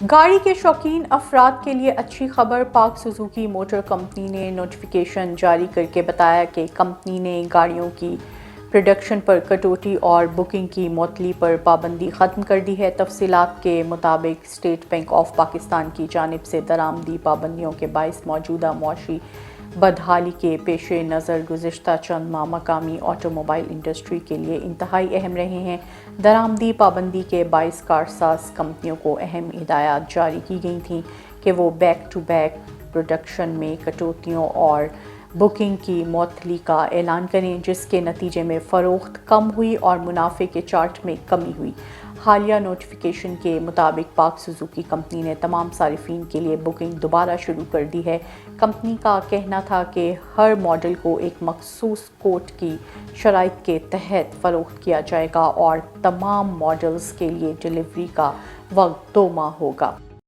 گاڑی کے شوقین افراد کے لیے اچھی خبر۔ پاک سوزوکی موٹر کمپنی نے نوٹیفیکیشن جاری کرکے بتایا کہ کمپنی نے گاڑیوں کی پروڈکشن پر کٹوتی اور بکنگ کی معطلی پر پابندی ختم کر دی ہے۔ تفصیلات کے مطابق اسٹیٹ بینک آف پاکستان کی جانب سے درآمدی پابندیوں کے باعث موجودہ معاشی بدحالی کے پیش نظر گزشتہ چند ماہ مقامی آٹو موبائل انڈسٹری کے لیے انتہائی اہم رہے ہیں۔ درآمدی پابندی کے باعث کارساز کمپنیوں کو اہم ہدایات جاری کی گئی تھیں کہ وہ بیک ٹو بیک پروڈکشن میں کٹوتیوں اور بکنگ کی معطلی کا اعلان کریں، جس کے نتیجے میں فروخت کم ہوئی اور منافع کے چارٹ میں کمی ہوئی۔ حالیہ نوٹیفیکیشن کے مطابق پاک سوزوکی کمپنی نے تمام صارفین کے لیے بکنگ دوبارہ شروع کر دی ہے۔ کمپنی کا کہنا تھا کہ ہر ماڈل کو ایک مخصوص کوٹ کی شرائط کے تحت فروخت کیا جائے گا اور تمام ماڈلز کے لیے ڈیلیوری کا وقت 2 ماہ ہوگا۔